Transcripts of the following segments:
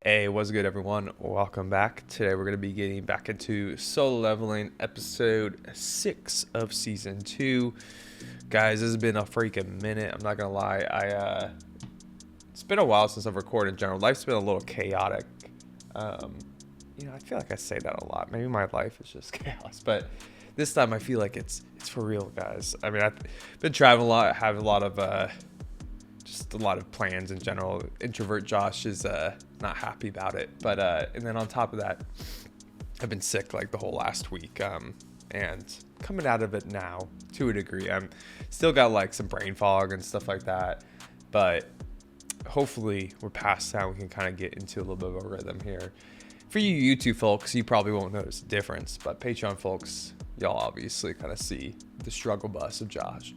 Hey, what's good, everyone? Welcome back. Today we're going to be getting back into solo leveling episode 6 of season 2. Guys, this has been a freaking minute. I'm not going to lie. It's been a while since I've recorded in general. Life's been a little chaotic. I feel like I say that a lot. Maybe my life is just chaos, but this time I feel like it's for real, guys. I mean, I've been traveling a lot, have a lot of just a lot of plans in general. Introvert Josh is not happy about it, but and then on top of that, I've been sick like the whole last week, and coming out of it now to a degree. I'm still got like some brain fog and stuff like that, but hopefully we're past that. We can kind of get into a little bit of a rhythm here. For you YouTube folks, you probably won't notice a difference, but Patreon folks, y'all obviously kind of see the struggle bus of Josh.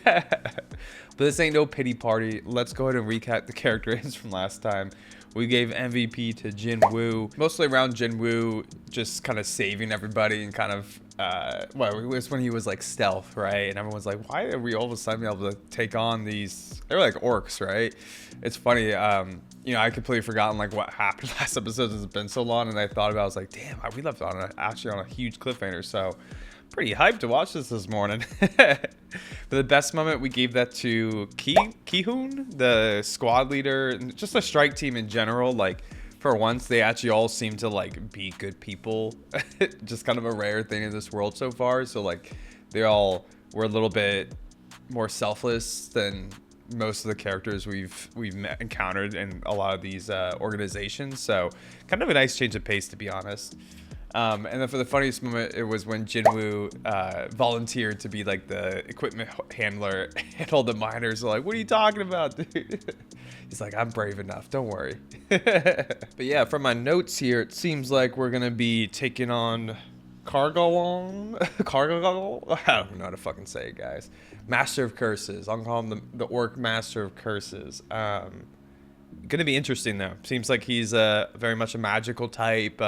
But this ain't no pity party. Let's go ahead and recap the characters from last time. We gave MVP to Jinwoo, mostly around Jinwoo just kind of saving everybody and kind of, it was when he was like stealth, right? And everyone's like, why are we all of a sudden able to take on these, they're like orcs, right? It's funny, I completely forgotten like what happened last episode. It's been so long, and I thought about it, I was like, damn, we left actually on a huge cliffhanger, so pretty hyped to watch this morning. For the best moment, we gave that to Ki-hoon, the squad leader, and just the strike team in general. Like, for once, they actually all seem to like be good people. Just kind of a rare thing in this world so far. So like, they all were a little bit more selfless than most of the characters we've encountered in a lot of these organizations. So kind of a nice change of pace, to be honest. And then for the funniest moment, it was when Jinwoo volunteered to be like the equipment handler, and all the miners are like, what are you talking about, dude? He's like, I'm brave enough, don't worry. But yeah, from my notes here, it seems like we're gonna be taking on Kargalgan. I don't know how to fucking say it, guys. Master of Curses. I'll call him the Orc Master of Curses. Gonna be interesting though. Seems like he's very much a magical type.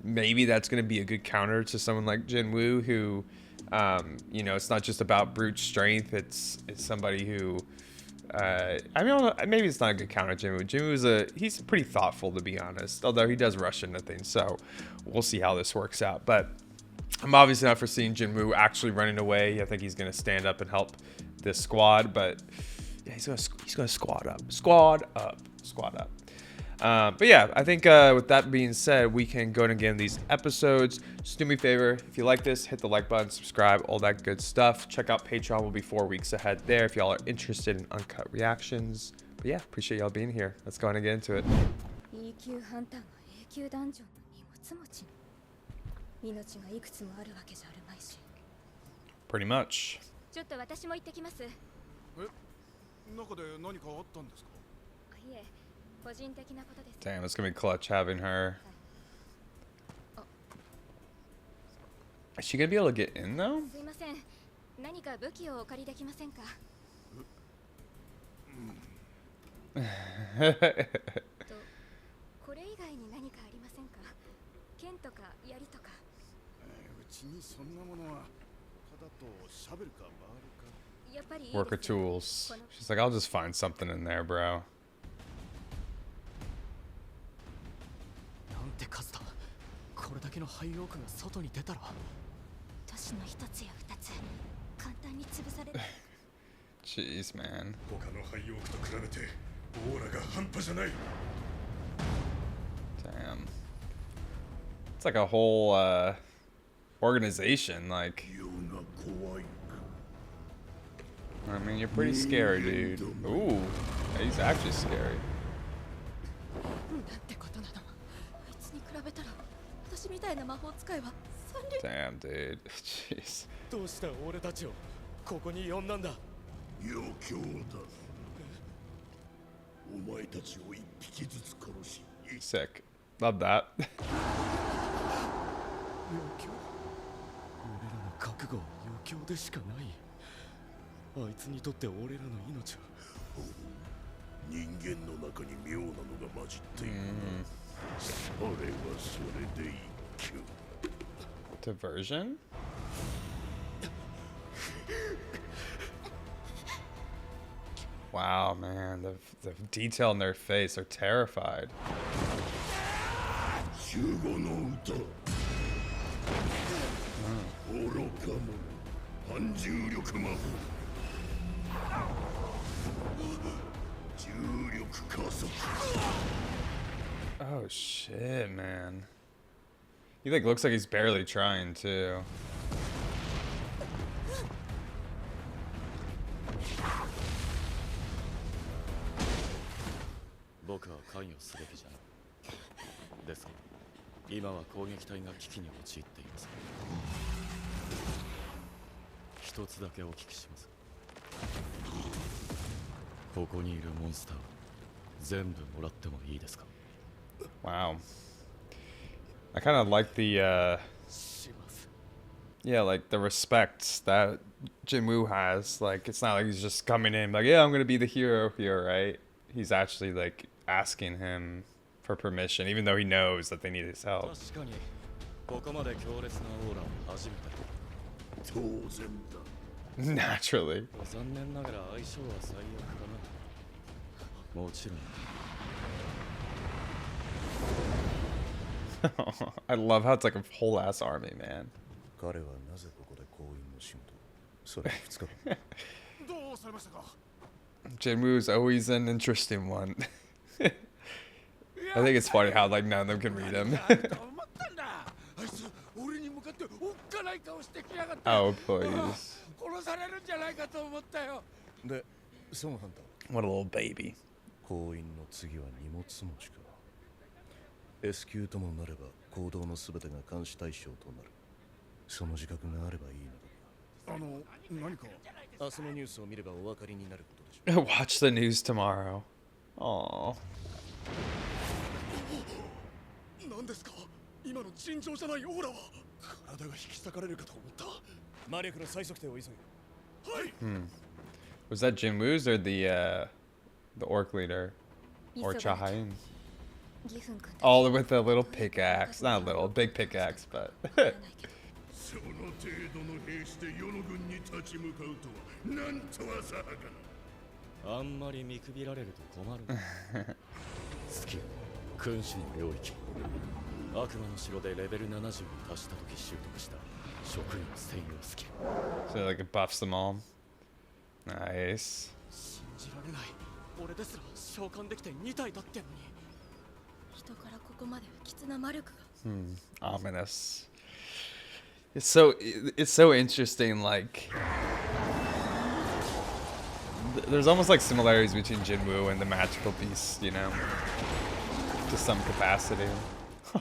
Maybe that's going to be a good counter to someone like Jinwoo, who, it's not just about brute strength. It's somebody who, maybe it's not a good counter to Jinwoo. He's pretty thoughtful, to be honest, although he does rush into things. So we'll see how this works out. But I'm obviously not foreseeing Jinwoo actually running away. I think he's going to stand up and help this squad. But yeah, he's going to squad up. But yeah, I think with that being said, we can go and get in these episodes. Just do me a favor, if you like this, hit the like button, subscribe, all that good stuff. Check out Patreon, will be 4 weeks ahead there if y'all are interested in uncut reactions. But yeah, appreciate y'all being here. Let's go on and get into it. Pretty much. Damn, it's gonna be clutch having her. Is she gonna be able to get in though? Worker tools. She's like, I'll just find something in there, bro. Jeez, man. Damn. It's like a whole organization, like. I mean, you're pretty scary, dude. Ooh, he's actually scary. Damn, dude. Jeez. Sick. Love that. Diversion? Wow, man, the detail in their face, they're terrified. Oh shit, man. He like looks like he's barely trying too. Wow. I kind of like the yeah, like the respect that Jinwoo has. Like it's not like he's just coming in like, yeah, I'm gonna be the hero here, right? He's actually like asking him for permission, even though he knows that they need his help. Naturally. I love how it's like a whole ass army, man. Jinwoo is always an interesting one. I think it's funny how like none of them can read him. Oh please. What a little baby. S q ともなれば行動のすべてが監視対象となる。その自覚があればいいのだ。何か明日のニュースを見ればお分かりになることでしょう。Watch the news tomorrow. Aww. 何ですか？今の尋常じゃないオーラは。体が引き裂かれるかと思った。魔力の最速点を急げ。はい。Was that Jinwoo's or the orc leader or Chahain? All with a little pickaxe. Not a little, big pickaxe, but. So like it buffs them all. Nice. Ominous. It's so interesting. Like, there's almost like similarities between Jinwoo and the magical beast, you know, to some capacity.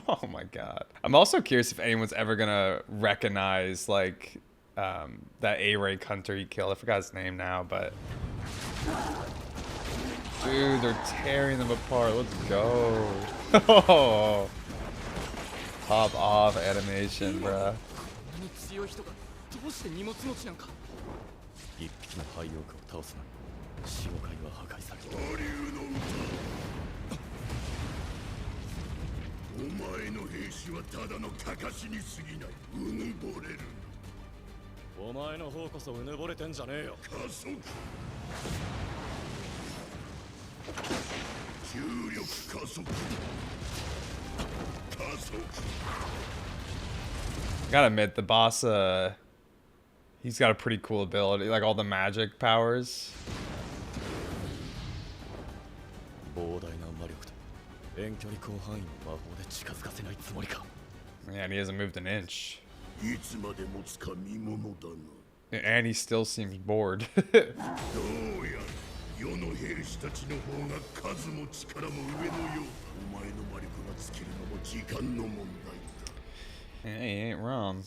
Oh my god. I'm also curious if anyone's ever gonna recognize like that A-rank hunter he killed. I forgot his name now, but. Dude, they're tearing them apart. Let's go. Oh. Pop off animation, bruh. Gotta admit, the boss, he's got a pretty cool ability, like all the magic powers. Yeah, and he hasn't moved an inch. And he still seems bored. Yeah, he ain't wrong.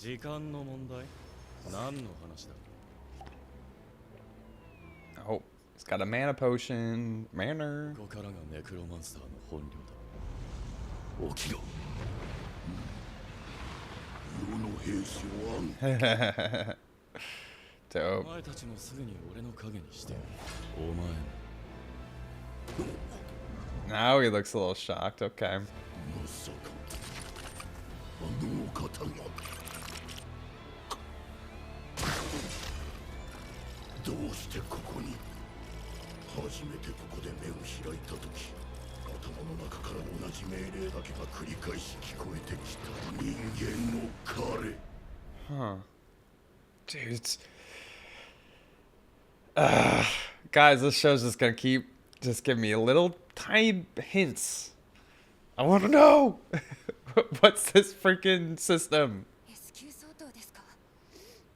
Oh, he's got a mana potion. Mana. Dope. Now he looks a little shocked. Okay. Huh. Dudes. Guys, this show's just gonna keep just give me a little tiny hints. I want to know. What's this freaking system?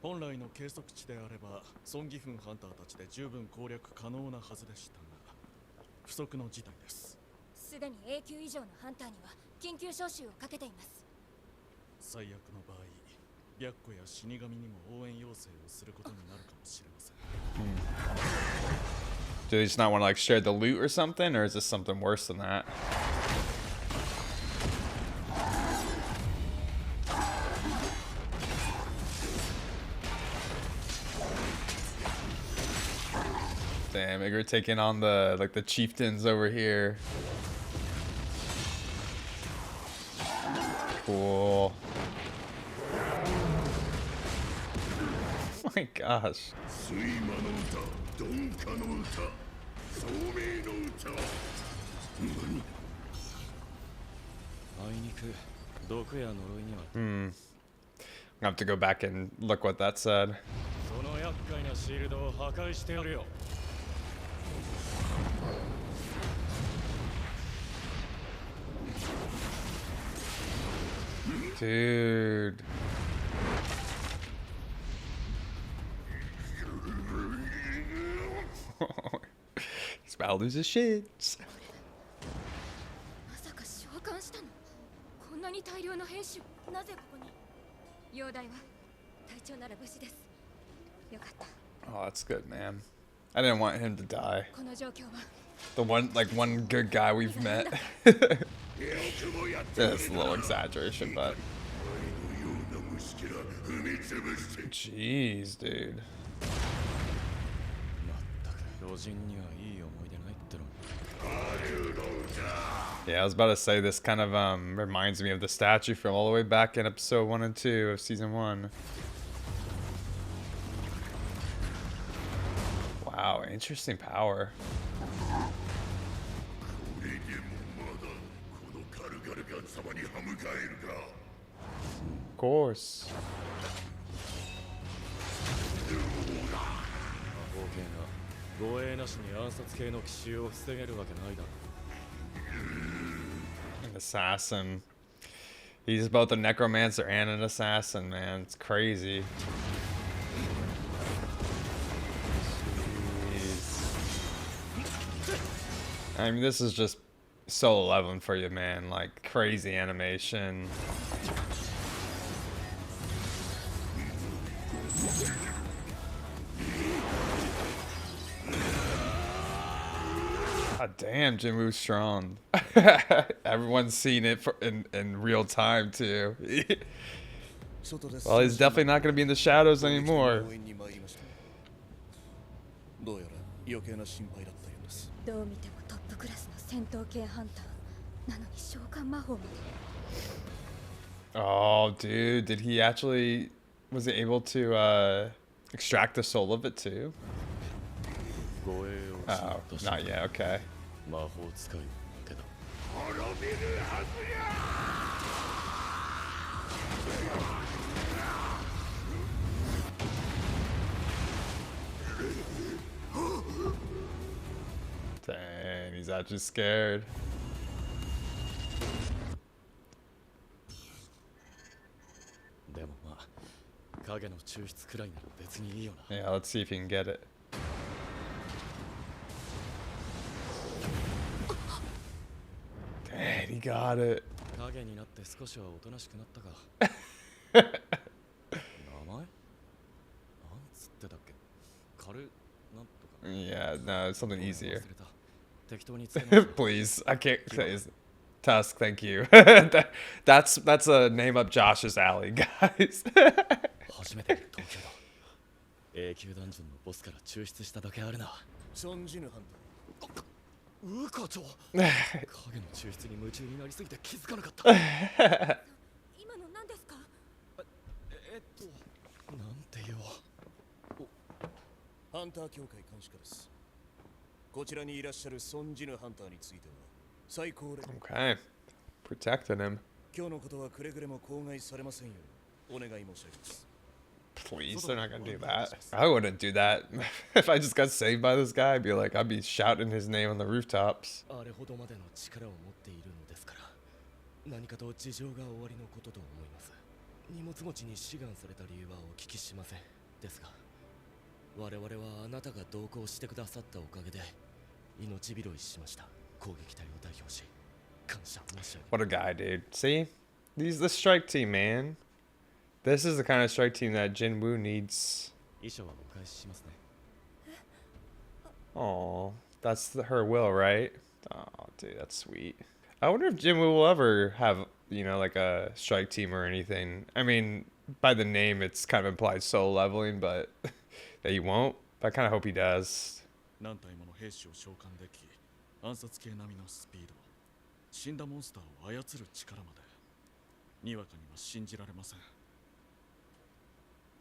本来の計測値であれば、ソンギフンハンターたちで十分攻略可能なはずでしたが、不測の事態です。すでに A 級以上のハンターには緊急招集をかけています。最悪の場合、白虎や死神にも応援要請をすることになるかもしれません。Do they just not want to like share the loot or something, or is this something worse than that? Damn, Igor taking on the like the chieftains over here. Cool. Oh my gosh. あいにく毒や呪いには。I'm gonna have to go back and look what that said. その厄介なシールドを破壊してやるよ。Dude. He's about to lose his shit. まさか召喚したの？こんなに大量の兵士をなぜここに？容体は体調なら無事です。よかった。 Oh, that's good, man. I didn't want him to die. この状況は The one good guy we've met. That's a little exaggeration, but jeez, dude. Yeah, I was about to say this kind of reminds me of the statue from all the way back in episode 1 and 2 of season 1. Wow, interesting power. Of course. An assassin. He's both a necromancer and an assassin, man. It's crazy. Jeez. I mean, this is just so 11 for you, man. Like, crazy animation. God damn, Jinwoo's strong. Everyone's seen it in real time, too. Well, he's definitely not going to be in the shadows anymore. どう見てもトップクラスの戦闘系ハンターなのに召喚魔法まで。 Oh, dude, did he actually was he able to extract the soul of it too? Oh, not yet. Okay. Dang, he's actually scared. Yeah, let's see if he can get it. Dang, he got it. Yeah, no, it's something easier. Please, I can't say his Tusk, thank you. That's a name up Josh's alley, guys. Okay. Protecting him. Please, they're not gonna do that. I wouldn't do that. If I just got saved by this guy, I'd be shouting his name on the rooftops. 何かと事情がおありのことと思います。荷物持ちに志願された理由はお聞きしません。ですが、我々はあなたが同行してくださったおかげで命拾いしました。攻撃隊を代表し、感謝申し上げます。What a guy, dude. See? He's the strike team, man. This is the kind of strike team that Jinwoo needs. 遺書はお返ししますね。Oh, that's her will, right? Oh, dude, that's sweet. I wonder if Jinwoo will ever have, like a strike team or anything. I mean, by the name, it's kind of implied soul leveling, but that he won't. But I kind of hope he does. 何体もの兵士を召喚でき、暗殺系並みのスピード、死んだモンスターを操る力まで、にわかには信じられません。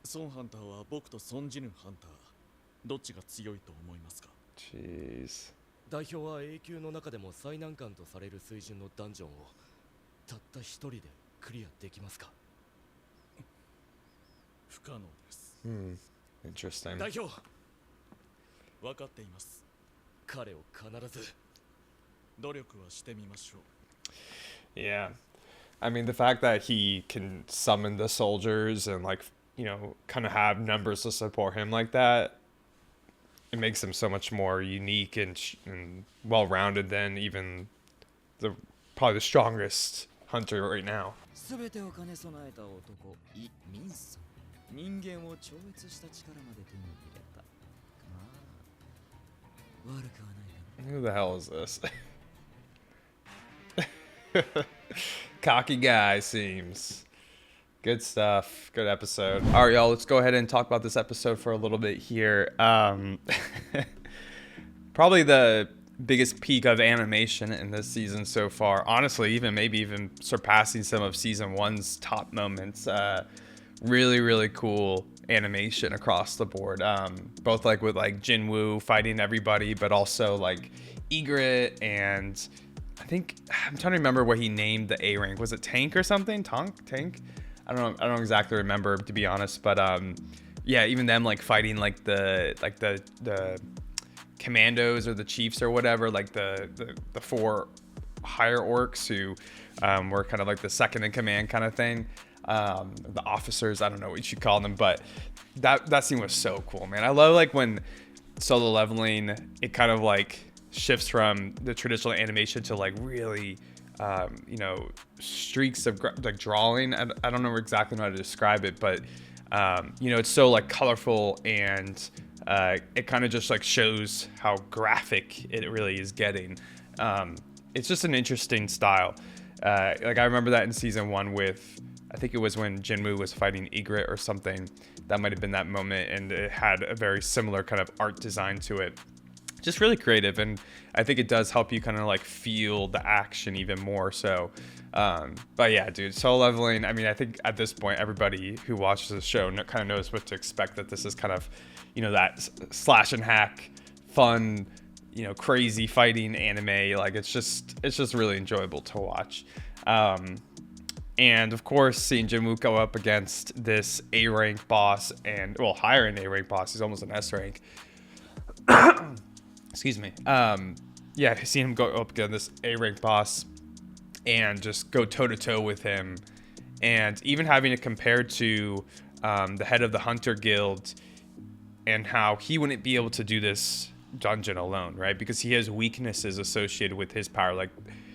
ソンハンターは僕とソンジヌハンター、どっちが強いと思いますか？ Jeez. 代表は永久の中でも最難関とされる水準のダンジョンをたった一人でクリアできますか？不可能です。Interesting. 代表、分かっています。彼を必ず努力はしてみましょう。Yeah. I mean, the fact that he can summon the soldiers and kind of have numbers to support him like that, it makes him so much more unique and well-rounded than even probably the strongest hunter right now. 全てを兼ね備えた男、イ・ミンソン。人間を超越した力まで手に入れた。まあ、悪くはないな。 Who the hell is this? Cocky guy seems. Good stuff. Good episode. All right, y'all, let's go ahead and talk about this episode for a little bit here. Probably the biggest peak of animation in this season so far. Honestly, maybe even surpassing some of season 1's top moments. Really, really cool animation across the board. Both with Jinwoo fighting everybody, but also Egret and I'm trying to remember what he named the A rank. Was it Tank or something? Tank? I don't exactly remember, to be honest, but yeah, even them fighting the commandos or the chiefs or whatever, the 4 higher orcs who were kind of the second in command kind of thing. The officers, I don't know what you should call them, but that scene was so cool, man. I love when solo leveling, it kind of shifts from the traditional animation to really streaks of drawing. I don't know exactly how to describe it, but it's so colorful, and it kind of just shows how graphic it really is getting. It's just an interesting style. I remember that in season 1 with, I think it was when Jinwoo was fighting Egret or something. That might have been that moment, and it had a very similar kind of art design to it. Just really creative, and I think it does help you kind of feel the action even more so. But yeah, dude, solo leveling, I mean, I think at this point everybody who watches the show kind of knows what to expect, that this is kind of that slash and hack fun, crazy fighting anime. It's just really enjoyable to watch. And of course, seeing Jinwoo go up against this A rank boss, and higher in A rank boss, he's almost an S rank. Excuse me. Yeah, seeing him go up against this A-rank boss and just go toe-to-toe with him, and even having it compared to the head of the Hunter Guild, and how he wouldn't be able to do this dungeon alone, right? Because he has weaknesses associated with his power.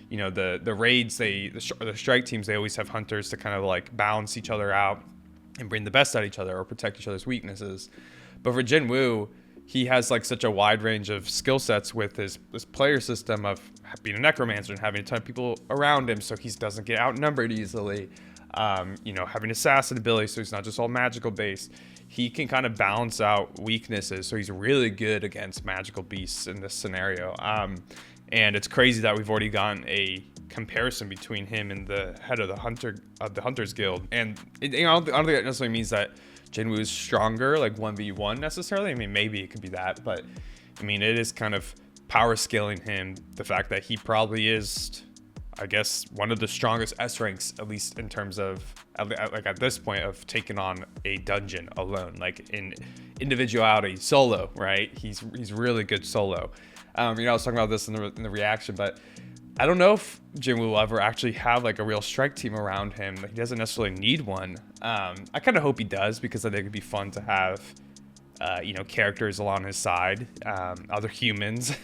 The raids, the strike teams, they always have hunters to kind of balance each other out and bring the best out of each other or protect each other's weaknesses. But for Jinwoo, he has such a wide range of skill sets with this player system of being a necromancer and having a ton of people around him, so he doesn't get outnumbered easily. Having assassin ability, so he's not just all magical based. He can kind of balance out weaknesses, so he's really good against magical beasts in this scenario. And it's crazy that we've already gotten a comparison between him and the head of the Hunters Guild. And I don't think that necessarily means that Jinwoo is stronger, 1v1 necessarily. I mean, maybe it could be that, but I mean, it is kind of power scaling him, the fact that he probably is, I guess, one of the strongest S ranks, at least in terms of like at this point of taking on a dungeon alone, like in individuality, solo, right? He's really good solo. I was talking about this in the reaction, but I don't know if Jinwoo will ever actually have like a real strike team around him. He doesn't necessarily need one. I kind of hope he does, because I think it'd be fun to have characters along his side, other humans,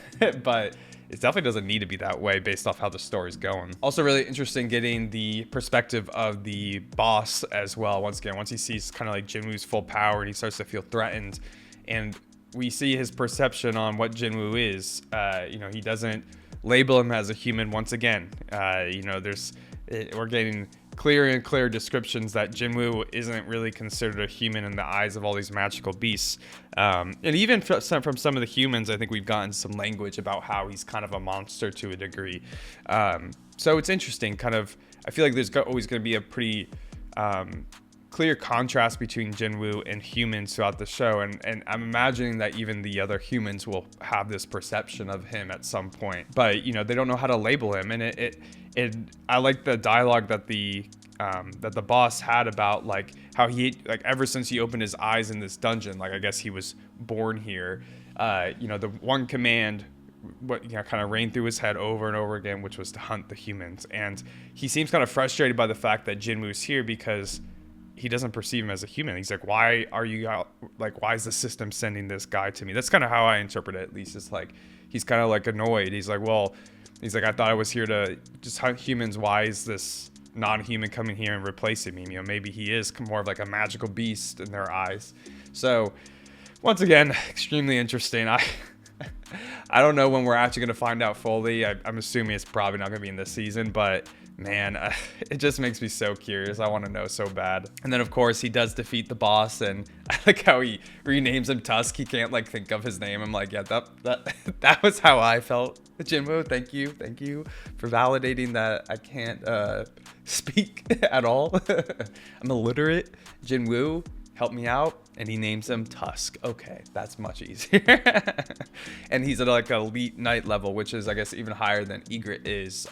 but it definitely doesn't need to be that way based off how the story's going. Also really interesting getting the perspective of the boss as well. Once again, once he sees kind of like Jinwoo's full power and he starts to feel threatened, and we see his perception on what Jinwoo is. He doesn't label him as a human once again. We're getting clearer and clearer descriptions that Jinwoo isn't really considered a human in the eyes of all these magical beasts. And even from some of the humans, I think we've gotten some language about how he's kind of a monster to a degree. So it's interesting, I feel like there's always going to be a pretty clear contrast between Jinwoo and humans throughout the show, and I'm imagining that even the other humans will have this perception of him at some point, but they don't know how to label him. And I like the dialogue that the boss had about like how he, like, ever since he opened his eyes in this dungeon, like I guess he was born here, the one command kind of rained through his head over and over again, which was to hunt the humans. And he seems kind of frustrated by the fact that Jinwoo's here, because he doesn't perceive him as a human. He's like, why are you out? Like, why is the system sending this guy to me? That's kind of how I interpret it, at least. It's like, he's kind of like annoyed. He's like, I thought I was here to just hunt humans. Why is this non-human coming here and replacing me? Maybe he is more of like a magical beast in their eyes. So once again, extremely interesting. I don't know when we're actually going to find out fully. I'm assuming it's probably not going to be in this season, but man, it just makes me so curious. I want to know so bad. And then of course he does defeat the boss, and I like how he renames him Tusk. He can't like think of his name. I'm like, yeah, that was how I felt. Jinwoo, thank you for validating that I can't speak at all. I'm illiterate. Jinwoo, help me out. And he names him Tusk. Okay, that's much easier. And he's at like elite knight level, which is, I guess, even higher than Egret is,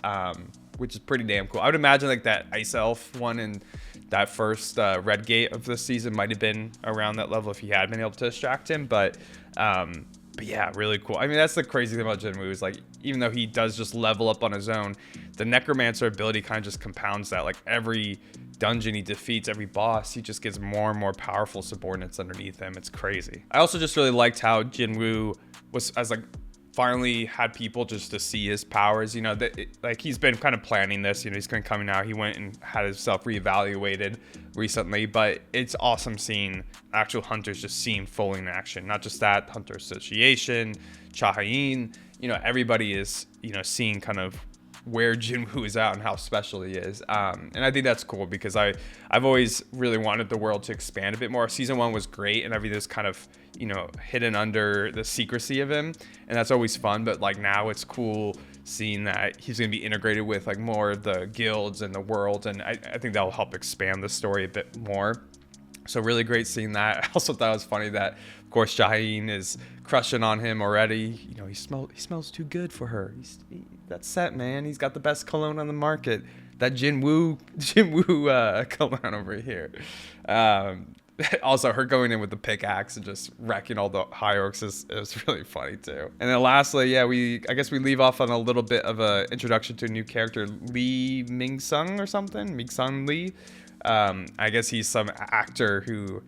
which is pretty damn cool. I would imagine like that Ice Elf one in that first Red Gate of this season might have been around that level if he had been able to distract him. But yeah, really cool. I mean, that's the crazy thing about Jinwoo is, like, even though he does just level up on his own, the Necromancer ability kind of just compounds that. Like, every dungeon he defeats, every boss, he just gets more and more powerful subordinates underneath him. It's crazy. I also just really liked how Jinwoo was, as like, finally had people just to see his powers. Like, he's been kind of planning this. He's going to come out. He went and had himself reevaluated recently, but it's awesome seeing actual hunters just seeing fully in action. Not just that, Hunter Association, Chahayin, everybody is, seeing kind of where Jinwoo is at and how special he is. And I think that's cool, because I've always really wanted the world to expand a bit more. Season 1 was great, and everything's kind of, hidden under the secrecy of him, and that's always fun. But like, now it's cool seeing that he's going to be integrated with like more of the guilds and the world, and I think that'll help expand the story a bit more. So really great seeing that. I also thought it was funny that, of course, Shaheen is crushing on him already. He smells too good for her. That's set, man. He's got the best cologne on the market. That Jinwoo cologne over here. Also, her going in with the pickaxe and just wrecking all the high orcs is really funny too. And then lastly, yeah, I guess we leave off on a little bit of a introduction to a new character, Lee Ming-sung or something. Ming-sung Lee. I guess he's some actor who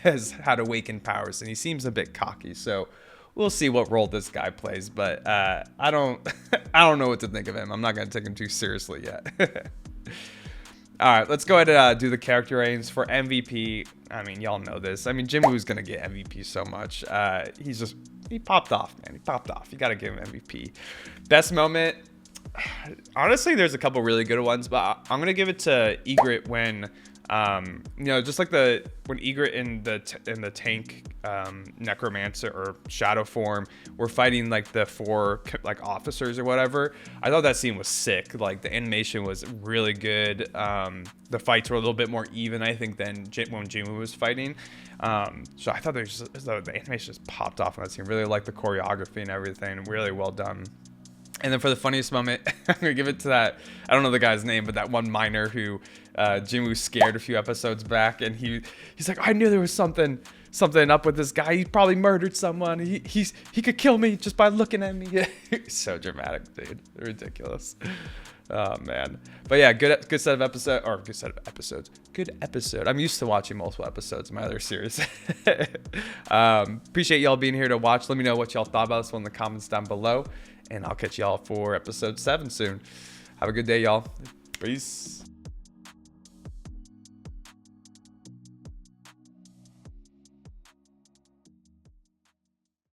has had awakened powers, and he seems a bit cocky. So we'll see what role this guy plays. But I don't know what to think of him. I'm not gonna take him too seriously yet. All right, let's go ahead and do the character ratings for MVP. I mean, y'all know this. I mean, Jinwoo's gonna get MVP so much. He popped off, man. He popped off. You gotta give him MVP. Best moment. Honestly, there's a couple really good ones, but I'm gonna give it to Egret when You know, just like when Egret in the tank necromancer or shadow form were fighting like the 4 like officers or whatever. I thought that scene was sick. Like the animation was really good. The fights were a little bit more even, I think, than when Jinwoo was fighting. So I thought the animation just popped off on that scene. Really liked the choreography and everything. Really well done. And then for the funniest moment, I'm gonna give it to that. I don't know the guy's name, but that one miner who Jinwoo scared a few episodes back, and he's like, I knew there was something up with this guy. He probably murdered someone. He could kill me just by looking at me. So dramatic, dude. Ridiculous. Oh man. But yeah, good set of episodes. Good episode. I'm used to watching multiple episodes of my other series. Appreciate y'all being here to watch. Let me know what y'all thought about this one in the comments down below. And I'll catch y'all for episode 7 soon. Have a good day, y'all. Peace.